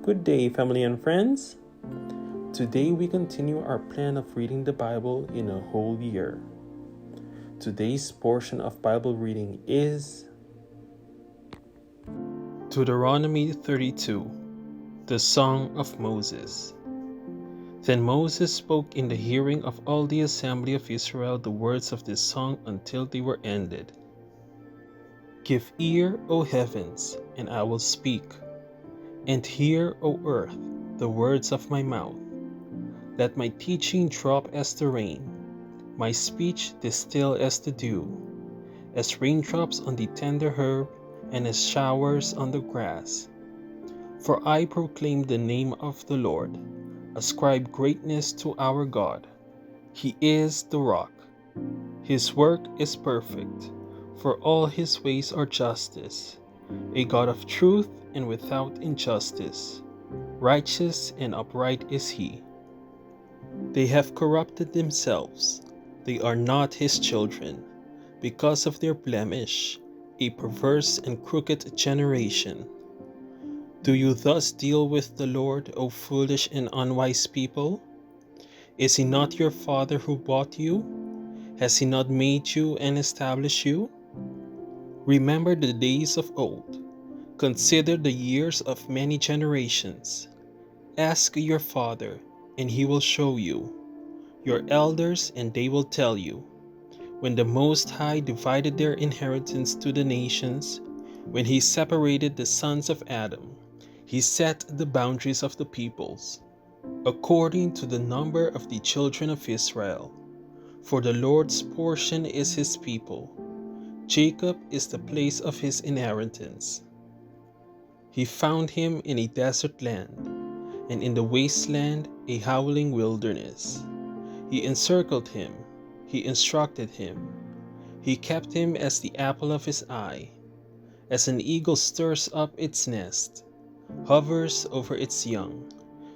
Good day, family and friends. Today we continue our plan of reading the Bible in a whole year. Today's portion of Bible reading is Deuteronomy 32, the Song of Moses. Then Moses spoke in the hearing of all the assembly of Israel the words of this song until they were ended. Give ear, O heavens, and I will speak, and hear, O earth, the words of my mouth. Let my teaching drop as the rain, my speech distill as the dew, as raindrops on the tender herb, and as showers on the grass. For I proclaim the name of the Lord, ascribe greatness to our God. He is the rock. His work is perfect, for all his ways are justice, a God of truth and without injustice. Righteous and upright is he. They have corrupted themselves. They are not his children, because of their blemish, a perverse and crooked generation. Do you thus deal with the Lord, O foolish and unwise people? Is he not your father who bought you? Has he not made you and established you? Remember the days of old. Consider the years of many generations. Ask your father, and he will show you, your elders, and they will tell you. When the Most High divided their inheritance to the nations, when he separated the sons of Adam, he set the boundaries of the peoples, according to the number of the children of Israel. For the Lord's portion is his people. Jacob is the place of his inheritance. He found him in a desert land, and in the wasteland a howling wilderness. He encircled him, he instructed him, he kept him as the apple of his eye. As an eagle stirs up its nest, hovers over its young,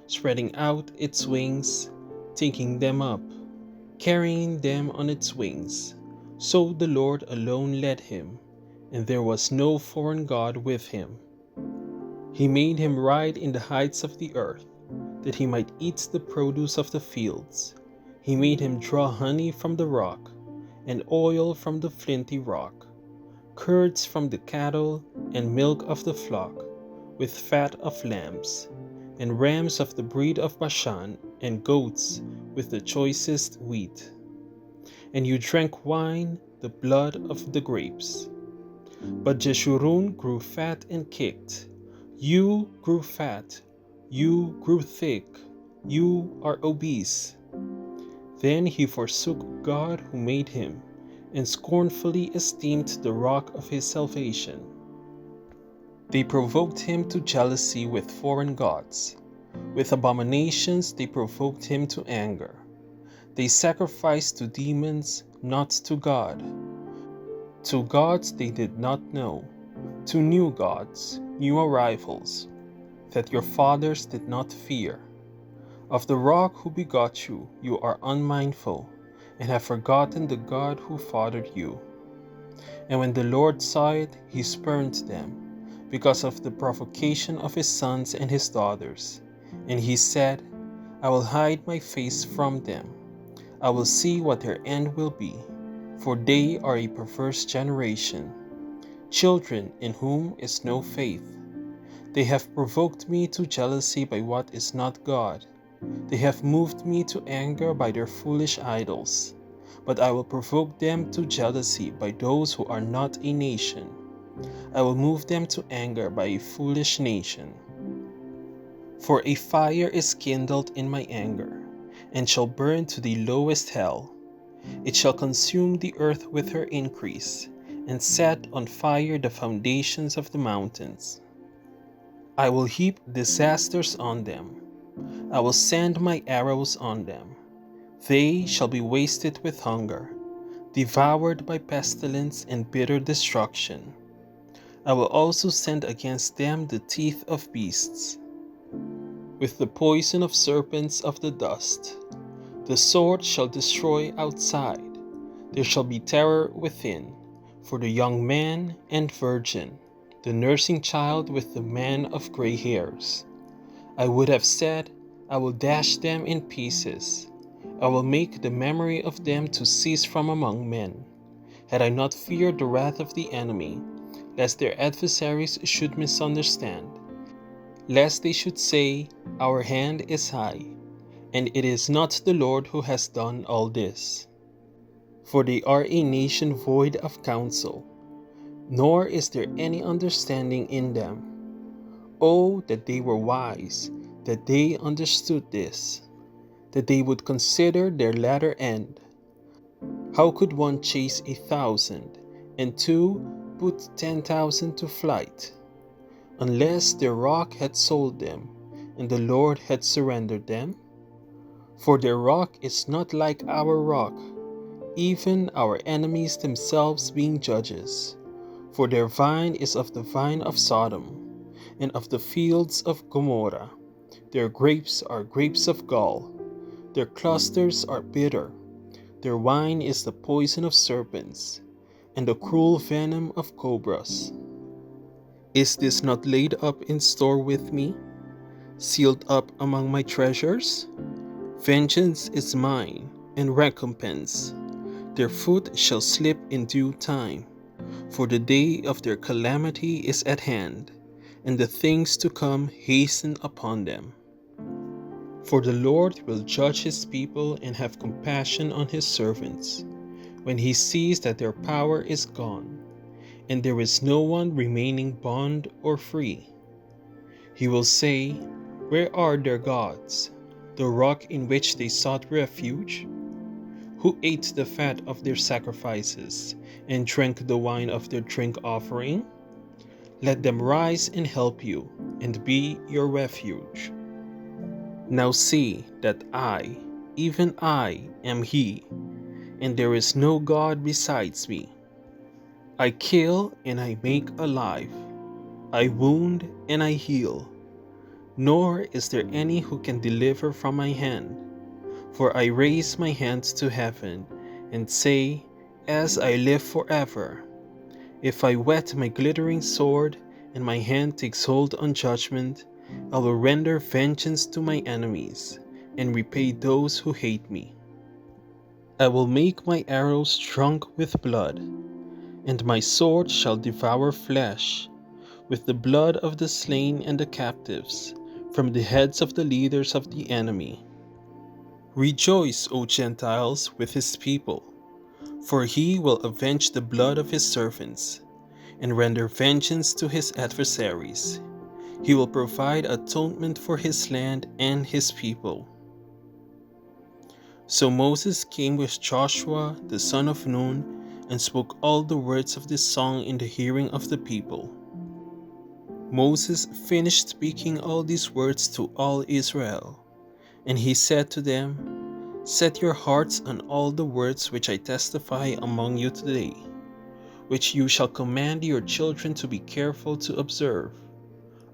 spreading out its wings, taking them up, carrying them on its wings. So the Lord alone led him, and there was no foreign God with him. He made him ride in the heights of the earth, that he might eat the produce of the fields. He made him draw honey from the rock, and oil from the flinty rock, curds from the cattle, and milk of the flock, with fat of lambs, and rams of the breed of Bashan, and goats with the choicest wheat. And you drank wine, the blood of the grapes. But Jeshurun grew fat and kicked. You grew fat, you grew thick, you are obese. Then he forsook God who made him, and scornfully esteemed the rock of his salvation. They provoked him to jealousy with foreign gods. With abominations they provoked him to anger. They sacrificed to demons, not to God. To gods they did not know, to new gods, new arrivals, that your fathers did not fear. Of the rock who begot you, you are unmindful, and have forgotten the God who fathered you. And when the Lord saw it, he spurned them, because of the provocation of his sons and his daughters. And he said, I will hide my face from them. I will see what their end will be, for they are a perverse generation, children in whom is no faith. They have provoked me to jealousy by what is not God. They have moved me to anger by their foolish idols. But I will provoke them to jealousy by those who are not a nation. I will move them to anger by a foolish nation. For a fire is kindled in my anger, and shall burn to the lowest hell. It shall consume the earth with her increase, and set on fire the foundations of the mountains. I will heap disasters on them. I will send my arrows on them. They shall be wasted with hunger, devoured by pestilence and bitter destruction. I will also send against them the teeth of beasts, with the poison of serpents of the dust. The sword shall destroy outside. There shall be terror within, for the young man and virgin, the nursing child with the man of gray hairs. I would have said, I will dash them in pieces. I will make the memory of them to cease from among men. Had I not feared the wrath of the enemy, lest their adversaries should misunderstand, lest they should say, Our hand is high, and it is not the Lord who has done all this. For they are a nation void of counsel, nor is there any understanding in them. Oh, that they were wise, that they understood this, that they would consider their latter end. How could one chase 1,000, and two put 10,000 to flight, unless their rock had sold them, and the Lord had surrendered them? For their rock is not like our rock, even our enemies themselves being judges. For their vine is of the vine of Sodom, and of the fields of Gomorrah. Their grapes are grapes of gall, their clusters are bitter. Their wine is the poison of serpents, and the cruel venom of cobras. Is this not laid up in store with me, sealed up among my treasures? Vengeance is mine, and recompense. Their foot shall slip in due time, for the day of their calamity is at hand, and the things to come hasten upon them. For the Lord will judge his people and have compassion on his servants, when he sees that their power is gone, and there is no one remaining bond or free. He will say, Where are their gods, the rock in which they sought refuge? Who ate the fat of their sacrifices, and drank the wine of their drink offering? Let them rise and help you, and be your refuge. Now see that I, even I, am He, and there is no God besides me. I kill and I make alive, I wound and I heal, nor is there any who can deliver from my hand. For I raise my hands to heaven, and say, As I live forever, if I whet my glittering sword, and my hand takes hold on judgment, I will render vengeance to my enemies, and repay those who hate me. I will make my arrows drunk with blood, and my sword shall devour flesh, with the blood of the slain and the captives, from the heads of the leaders of the enemy. Rejoice, O Gentiles, with his people, for he will avenge the blood of his servants, and render vengeance to his adversaries. He will provide atonement for his land and his people. So Moses came with Joshua the son of Nun, and spoke all the words of this song in the hearing of the people. Moses finished speaking all these words to all Israel, and he said to them, Set your hearts on all the words which I testify among you today, which you shall command your children to be careful to observe,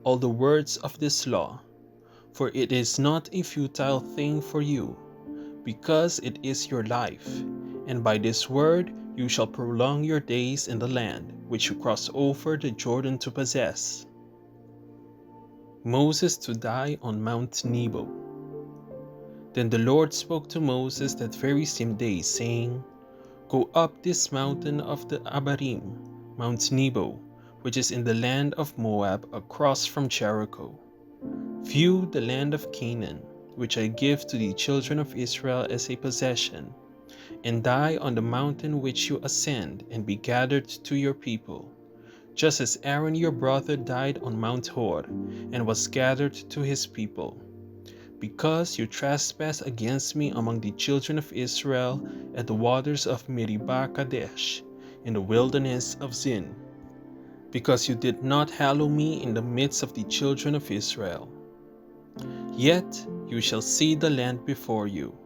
all the words of this law, for it is not a futile thing for you, because it is your life, and by this word you shall prolong your days in the land which you cross over the Jordan to possess. Moses to die on Mount Nebo. Then the Lord spoke to Moses that very same day, saying, Go up this mountain of the Abarim, Mount Nebo, which is in the land of Moab across from Jericho. View the land of Canaan, which I give to the children of Israel as a possession, and die on the mountain which you ascend, and be gathered to your people, just as Aaron your brother died on Mount Hor, and was gathered to his people. Because you trespass against me among the children of Israel at the waters of Meribah Kadesh, in the wilderness of Zin, because you did not hallow me in the midst of the children of Israel. Yet you shall see the land before you,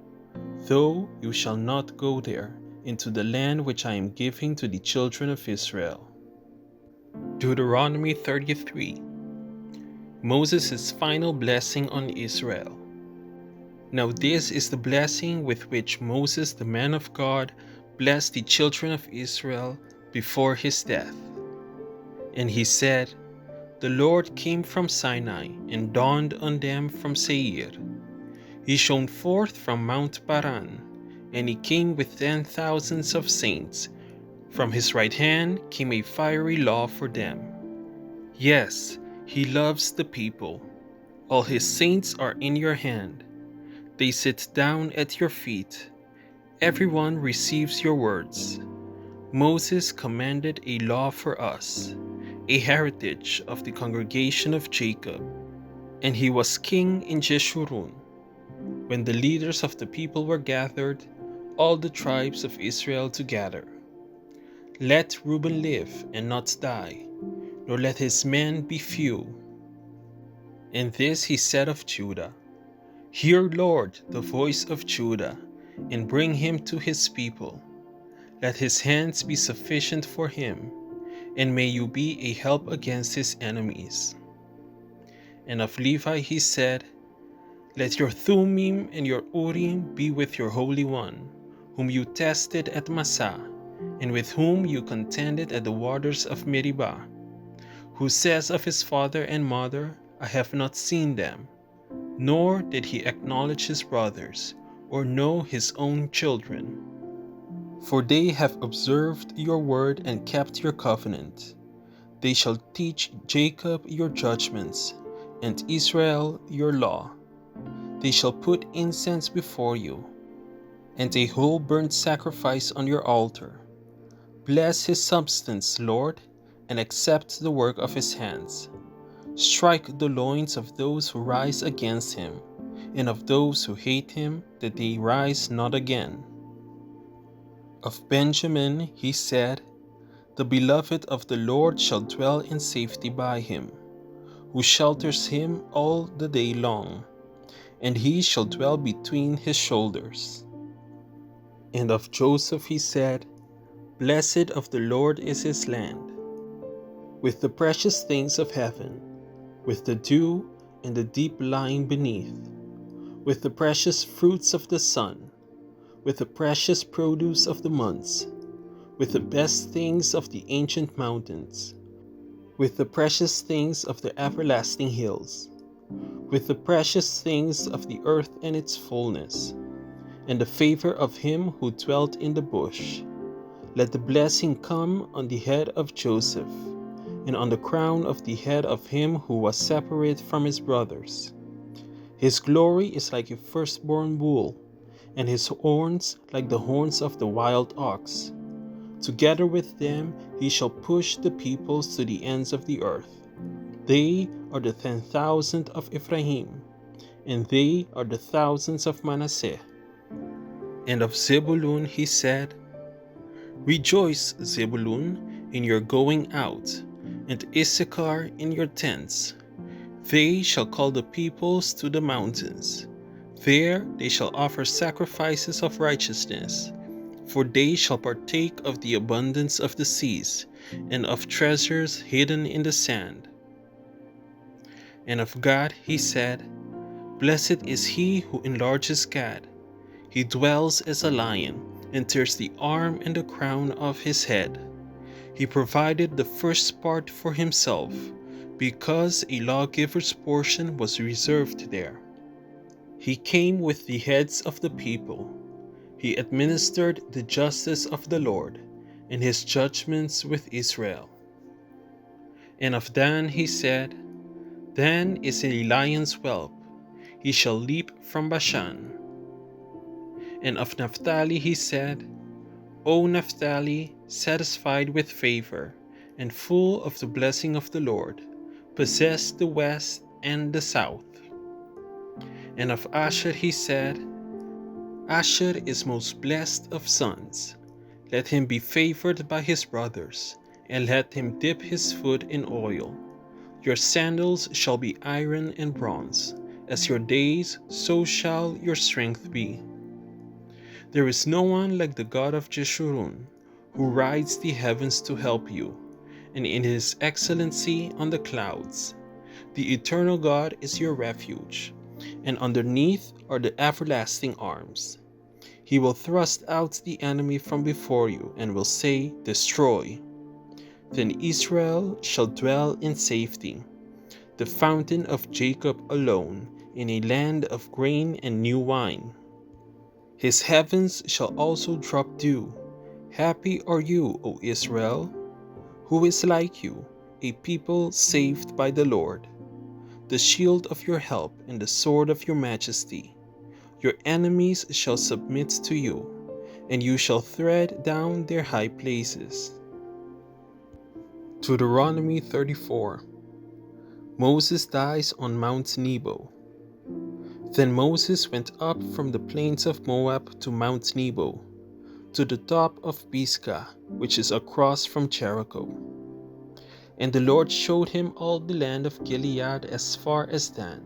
though you shall not go there, into the land which I am giving to the children of Israel. Deuteronomy 33. Moses' final blessing on Israel. Now this is the blessing with which Moses the man of God blessed the children of Israel before his death. And he said, The Lord came from Sinai and dawned on them from Seir. He shone forth from Mount Paran, and he came with 10,000s of saints. From his right hand came a fiery law for them. Yes, he loves the people. All his saints are in your hand. They sit down at your feet. Everyone receives your words. Moses commanded a law for us, a heritage of the congregation of Jacob. And he was king in Jeshurun. When the leaders of the people were gathered, all the tribes of Israel together. Let Reuben live and not die, nor let his men be few. And this he said of Judah, Hear, Lord, the voice of Judah, and bring him to his people. Let his hands be sufficient for him, and may you be a help against his enemies. And of Levi he said, Let your Thummim and your Urim be with your Holy One, whom you tested at Massah, and with whom you contended at the waters of Meribah, who says of his father and mother, I have not seen them, nor did he acknowledge his brothers, or know his own children. For they have observed your word and kept your covenant. They shall teach Jacob your judgments, and Israel your law. They shall put incense before you, and a whole burnt sacrifice on your altar. Bless his substance, Lord, and accept the work of his hands. Strike the loins of those who rise against him, and of those who hate him, that they rise not again. Of Benjamin he said, The beloved of the Lord shall dwell in safety by him, who shelters him all the day long, and he shall dwell between his shoulders. And of Joseph he said, Blessed of the Lord is his land, with the precious things of heaven, with the dew and the deep lying beneath, with the precious fruits of the sun, with the precious produce of the months, with the best things of the ancient mountains, with the precious things of the everlasting hills, with the precious things of the earth and its fullness, and the favor of him who dwelt in the bush. Let the blessing come on the head of Joseph, and on the crown of the head of him who was separate from his brothers. His glory is like a firstborn bull, and his horns like the horns of the wild ox. Together with them he shall push the peoples to the ends of the earth. They are the 10,000 of Ephraim, and they are the thousands of Manasseh. And of Zebulun he said, Rejoice, Zebulun, in your going out, and Issachar in your tents. They shall call the peoples to the mountains. There they shall offer sacrifices of righteousness, for they shall partake of the abundance of the seas, and of treasures hidden in the sand. And of Gad he said, Blessed is he who enlarges Gad. He dwells as a lion, and tears the arm and the crown of his head. He provided the first part for himself, because a lawgiver's portion was reserved there. He came with the heads of the people. He administered the justice of the Lord, and his judgments with Israel. And of Dan he said, Dan is a lion's whelp, he shall leap from Bashan. And of Naphtali he said, O Naphtali, satisfied with favor, and full of the blessing of the Lord, possess the west and the south. And of Asher he said, Asher is most blessed of sons. Let him be favored by his brothers, and let him dip his foot in oil. Your sandals shall be iron and bronze. As your days, so shall your strength be. There is no one like the God of Jeshurun, who rides the heavens to help you, and in his excellency on the clouds. The eternal God is your refuge, and underneath are the everlasting arms. He will thrust out the enemy from before you, and will say, Destroy. Then Israel shall dwell in safety, the fountain of Jacob alone, in a land of grain and new wine. His heavens shall also drop dew. Happy are you, O Israel, who is like you, a people saved by the Lord, the shield of your help and the sword of your majesty. Your enemies shall submit to you, and you shall tread down their high places. Deuteronomy 34. Moses dies on Mount Nebo. Then Moses went up from the plains of Moab to Mount Nebo, to the top of Pisgah, which is across from Jericho. And the Lord showed him all the land of Gilead as far as Dan,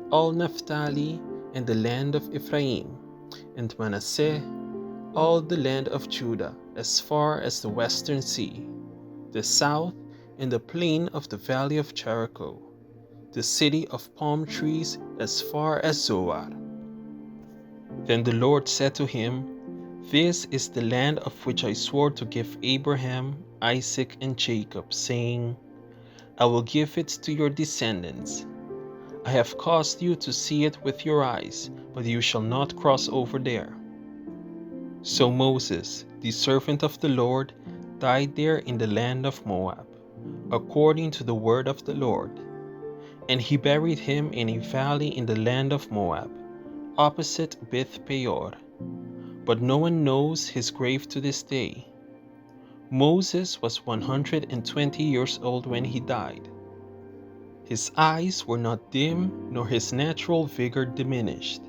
all Naphtali, and the land of Ephraim, and Manasseh, all the land of Judah as far as the western sea, the south, and the plain of the valley of Jericho, the city of palm trees as far as Zoar. Then the Lord said to him, This is the land of which I swore to give Abraham, Isaac, and Jacob, saying, I will give it to your descendants. I have caused you to see it with your eyes, but you shall not cross over there. So Moses, the servant of the Lord, died there in the land of Moab, according to the word of the Lord. And he buried him in a valley in the land of Moab, opposite Beth Peor. But no one knows his grave to this day. Moses was 120 years old when he died. His eyes were not dim, nor his natural vigor diminished.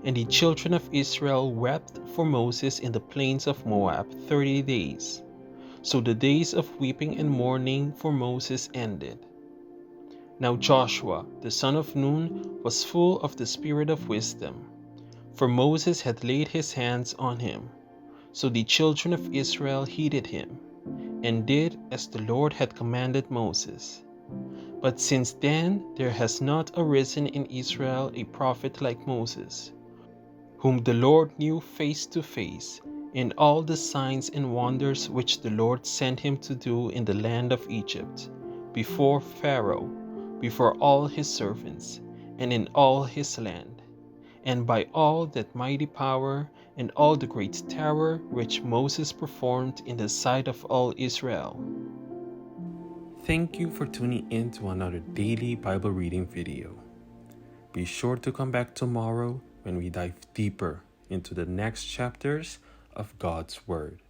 And the children of Israel wept for Moses in the plains of Moab 30 days. So the days of weeping and mourning for Moses ended. Now Joshua, the son of Nun, was full of the spirit of wisdom, for Moses had laid his hands on him. So the children of Israel heeded him, and did as the Lord had commanded Moses. But since then there has not arisen in Israel a prophet like Moses, whom the Lord knew face to face, in all the signs and wonders which the Lord sent him to do in the land of Egypt, before Pharaoh, before all his servants, and in all his land, and by all that mighty power and all the great terror which Moses performed in the sight of all Israel. Thank you for tuning in to another daily Bible reading video. Be sure to come back tomorrow when we dive deeper into the next chapters of God's Word.